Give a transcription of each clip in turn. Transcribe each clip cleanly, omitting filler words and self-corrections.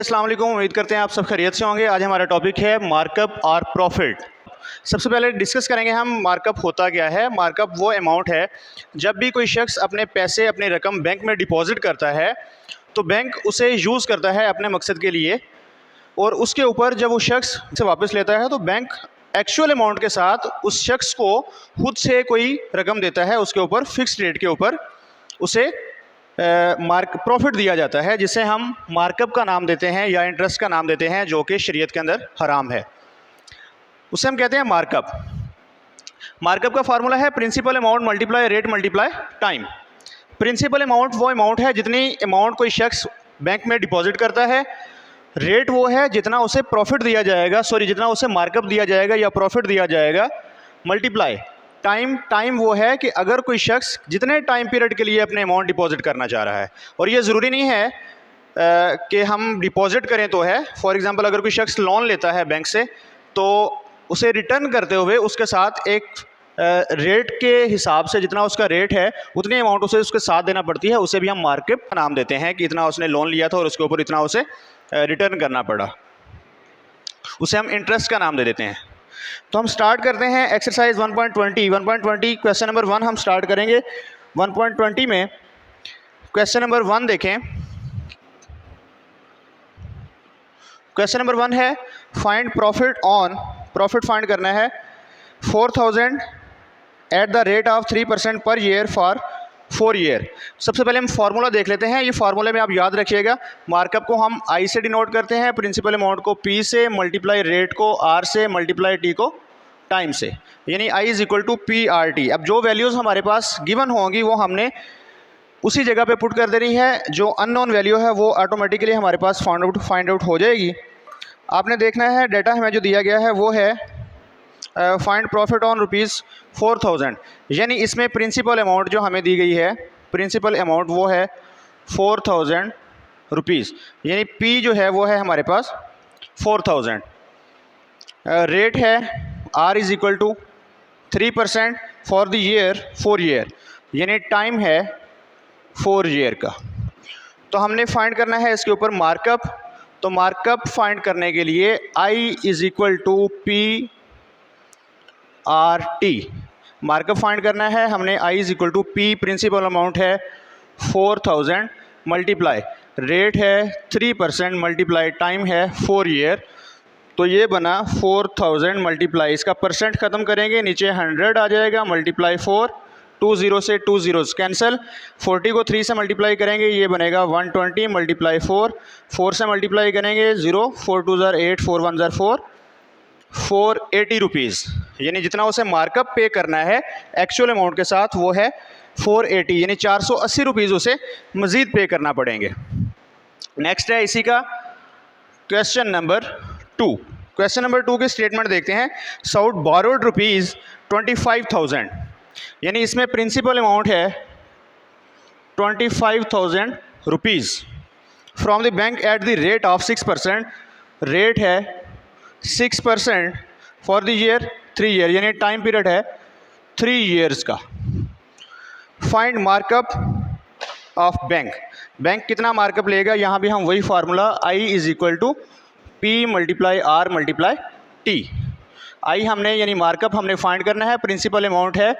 अस्सलाम वालेकुम, उम्मीद करते हैं आप सब खैरियत से होंगे। आज हमारा टॉपिक है मार्कअप और प्रॉफिट। सबसे पहले डिस्कस करेंगे हम मार्कअप होता क्या है। मार्कअप वो अमाउंट है जब भी कोई शख्स अपने पैसे अपनी रकम बैंक में डिपॉजिट करता है तो बैंक उसे यूज़ करता है अपने मकसद के लिए, और उसके ऊपर जब वो शख्स से वापस लेता है तो बैंक एक्चुअल अमाउंट के साथ उस शख्स को खुद से कोई रकम देता है, उसके ऊपर फिक्स्ड रेट के ऊपर उसे प्रॉफिट दिया जाता है, जिसे हम मार्कअप का नाम देते हैं या इंटरेस्ट का नाम देते हैं, जो कि शरीयत के अंदर हराम है। उसे हम कहते हैं मार्कअप। मार्कअप का फार्मूला है principal amount multiply rate multiply time. Principal amount वो अमाउंट है जितनी अमाउंट कोई शख्स बैंक में डिपॉजिट करता है, रेट वो है जितना उसे प्रॉफिट दिया जाएगा, जितना उसे मार्कअप दिया जाएगा या प्रॉफिट दिया जाएगा, मल्टीप्लाई टाइम वो है कि अगर कोई शख्स जितने टाइम पीरियड के लिए अपने अमाउंट डिपॉजिट करना चाह रहा है, और ये ज़रूरी नहीं है कि हम डिपॉजिट करें तो है। फॉर एग्ज़ाम्पल अगर कोई शख्स लोन लेता है बैंक से तो उसे रिटर्न करते हुए उसके साथ एक रेट के हिसाब से जितना उसका रेट है उतनी अमाउंट उसे उसके साथ देना पड़ती है, उसे भी हम मार्कअप का नाम देते हैं कि इतना उसने लोन लिया था और उसके ऊपर इतना उसे रिटर्न करना पड़ा, उसे हम इंटरेस्ट का नाम दे देते हैं। तो हम स्टार्ट करते हैं एक्सरसाइज 1.20 क्वेश्चन नंबर 1 हम स्टार्ट करेंगे। 1.20 में क्वेश्चन नंबर 1 देखें। क्वेश्चन नंबर 1 है find profit on, profit find करना है 4000 eight the rate of 3% per year for 4 year. सबसे पहले हम फार्मूला देख लेते हैं। ये फार्मूले में आप याद रखिएगा, मार्कअप को हम आई से डिनोट करते हैं, प्रिंसिपल अमाउंट को पी से, मल्टीप्लाई रेट को आर से, मल्टीप्लाई टी को टाइम से, यानी I is equal to P R T. अब जो वैल्यूज़ हमारे पास गिवन होंगी वो हमने उसी जगह पे पुट कर देनी है, जो अननोन वैल्यू है वो ऑटोमेटिकली हमारे पास फाइंड आउट हो जाएगी। आपने देखना है डाटा हमें जो दिया गया है वो है फाइंड प्रॉफिट ऑन ₹4000, यानी इसमें प्रिंसिपल अमाउंट जो हमें दी गई है, प्रिंसिपल अमाउंट वो है ₹4000, यानी पी जो है वो है हमारे पास 4000। रेट है R is equal to 3% for the year 4 year, यानी टाइम है 4 ईयर का। तो हमने फाइंड करना है इसके ऊपर मार्कअप। तो मार्कअप फाइंड करने के लिए I is equal to P R T, markup find करना है हमने। I is equal to P, principal amount है 4000, मल्टीप्लाई रेट है 3%, मल्टीप्लाई टाइम है 4 ईयर। तो ये बना 4000 मल्टीप्लाई, इसका परसेंट ख़त्म करेंगे नीचे 100 आ जाएगा, मल्टीप्लाई 4, 2 0 से 2 ज़ीरोज़ कैंसिल, 40 को 3 से मल्टीप्लाई करेंगे ये बनेगा 120, मल्टीप्लाई 4 से मल्टीप्लाई करेंगे 0, 4 2 ज़ार 8, 4 1 ज़ार 4, 480 रुपीज़, यानी जितना उसे मार्कअप पे करना है एक्चुअल अमाउंट के साथ वो है 480, यानी 480 रुपीज़ उसे मज़ीद पे करना पड़ेंगे। नेक्स्ट है इसी का क्वेश्चन नंबर 2। क्वेश्चन नंबर 2 के स्टेटमेंट देखते हैं। साउथ बोरोड ₹25,000, यानी इसमें प्रिंसिपल अमाउंट है 25,000 rupees from the bank at the rate of 6%, rate है 6% फॉर द ईयर 3 ईयर, यानी टाइम पीरियड है 3 ईयर्स का। Find markup of bank, bank कितना मार्कअप लेगा, यहाँ भी हम वही formula I is equal to P multiply R multiply T. I हमने यानी मार्कअप हमने फाइंड करना है, प्रिंसिपल अमाउंट है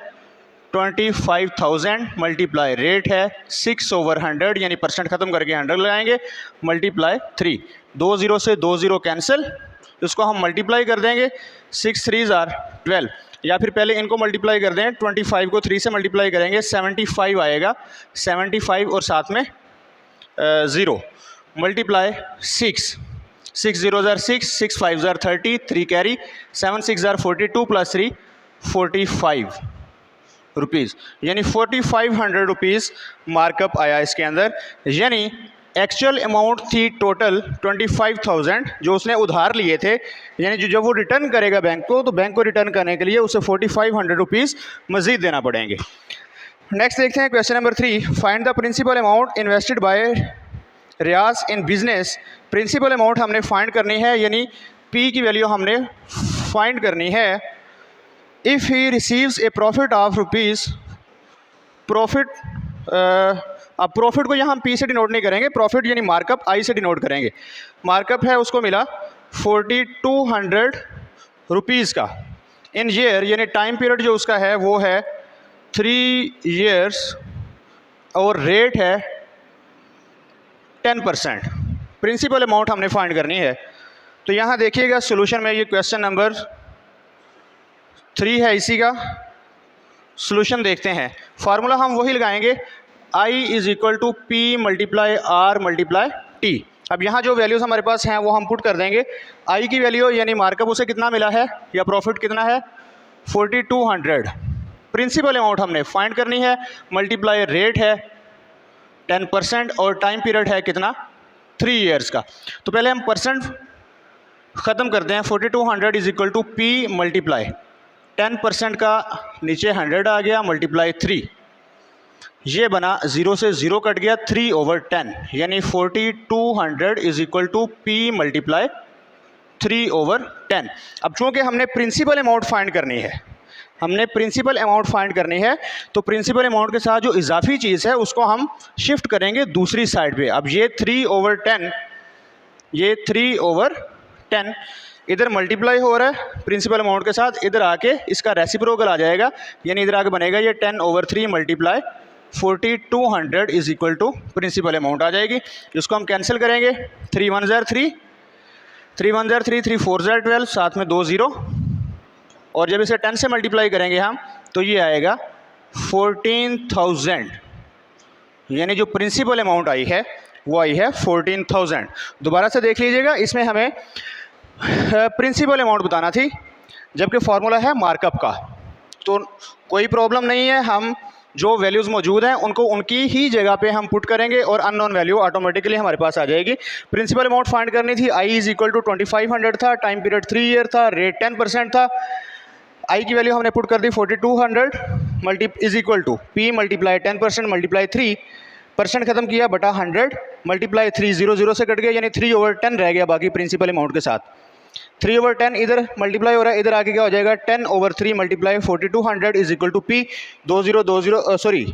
25,000, मल्टीप्लाई रेट है 6/100, यानी परसेंट ख़त्म करके 100 लगाएंगे, मल्टीप्लाई 3, 2 0 से 2 0 कैंसिल, इसको हम मल्टीप्लाई कर देंगे 6 3 ज़ार 12, या फिर पहले इनको मल्टीप्लाई कर दें, 25 को 3 से मल्टीप्लाई करेंगे 75 आएगा, 75 और साथ में 0, मल्टीप्लाई 6 0 ज़ार 6, 6 5 ज़ार 30, 3 कैरी, 7 6 ज़ार 42 प्लस 3 45 रुपीज़, यानी 4500 रुपीज़ मार्कअप आया इसके अंदर। यानी एक्चुअल अमाउंट थी टोटल 25,000 जो उसने उधार लिए थे, यानी जब वो रिटर्न करेगा बैंक को तो बैंक को रिटर्न करने के लिए उसे 4500 रुपीज़ मज़ीद देना पड़ेंगे। नेक्स्ट देखते हैं question number 3। Find the principal amount invested by Riyaz in business. Principal amount हमने फाइंड करनी है, यानी पी की वैल्यू हमने फाइंड करनी है। If he receives A profit of rupees, profit अब प्रॉफिट को यहाँ हम पी से डिनोट नहीं करेंगे, प्रॉफिट यानी मार्कअप आई से डिनोट करेंगे। मार्कअप है उसको मिला 4200 रुपीज़ का इन ईयर, यानी टाइम पीरियड जो उसका है वो है 3 years और रेट है 10%। प्रिंसिपल अमाउंट हमने फाइंड करनी है। तो यहाँ देखिएगा सोल्यूशन में ये क्वेश्चन नंबर 3 है, इसी का सोल्यूशन देखते हैं। फार्मूला हम वही लगाएंगे, I is equal to P multiply R multiply T. अब यहाँ जो वैल्यूज़ हमारे पास हैं वो हम पुट कर देंगे। I की वैल्यू यानी मार्कअप उसे कितना मिला है या प्रॉफिट कितना है 4200। प्रिंसिपल अमाउंट हमने फाइंड करनी है, मल्टीप्लाई रेट है 10% और टाइम पीरियड है कितना 3 years का। तो पहले हम परसेंट ख़त्म करते हैं। 4200 is equal to P multiply 10% का नीचे 100 आ गया मल्टीप्लाई 3, ये बना 0 से 0 कट गया 3/10, यानी 4200 is equal to P multiply 3/10। अब चूँकि हमने प्रिंसिपल अमाउंट फाइंड करनी है, हमने प्रिंसिपल अमाउंट फाइंड करनी है, तो प्रिंसिपल अमाउंट के साथ जो इजाफी चीज़ है उसको हम शिफ्ट करेंगे दूसरी साइड पे। अब ये 3/10, ये 3/10 इधर मल्टीप्लाई हो रहा है प्रिंसिपल अमाउंट के साथ, इधर आके इसका रेसिप्रोकल आ जाएगा, यानी इधर आके बनेगा ये 10/3 multiply 4200 is equal to principal amount आ जाएगी। इसको हम कैंसिल करेंगे, 3 1 ज़ार 3, 3 1 ज़ार 3, 3 4 ज़ार 12, साथ में 2 0, और जब इसे 10 से मल्टीप्लाई करेंगे हम तो ये आएगा 14,000, यानी जो प्रिंसिपल अमाउंट आई है वो आई है 14,000। दोबारा से देख लीजिएगा, इसमें हमें प्रिंसिपल अमाउंट बताना थी जबकि फार्मूला है मार्कअप का। तो कोई प्रॉब्लम नहीं है, हम जो वैल्यूज़ मौजूद हैं उनको उनकी ही जगह पे हम पुट करेंगे और अननोन वैल्यू ऑटोमेटिकली हमारे पास आ जाएगी। प्रिंसिपल अमाउंट फाइंड करनी थी, आई इज़ इक्वल टू 2500 था, टाइम पीरियड 3 year था, रेट 10% था। आई की वैल्यू हमने पुट कर दी 4200 multi is equal to P multiply 10% multiply 3% ख़त्म किया बटा 100 मल्टीप्लाई 3, 0 0 से कट गया, यानी 3/10 रह गया बाकी प्रिंसिपल अमाउंट के साथ। 3/10 इधर मल्टीप्लाई हो रहा है, इधर आके क्या हो जाएगा 10/3 multiply 4200 is equal to P, 2 0 2 0 sorry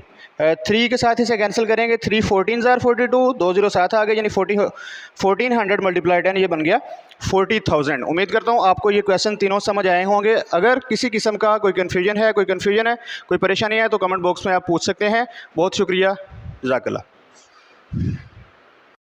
3 के साथ इसे कैंसिल करेंगे, 3 14 ज़ार 42, 2 0 साथ आ गए, यानी 1400 मल्टीप्लाई 10, ये बन गया 40,000। उम्मीद करता हूँ आपको ये क्वेश्चन तीनों समझ आए होंगे। अगर किसी किस्म का कोई कन्फ्यूजन है, कोई परेशानी है तो कमेंट बॉक्स में आप पूछ सकते हैं। बहुत शुक्रिया, जज़ाकल्लाह।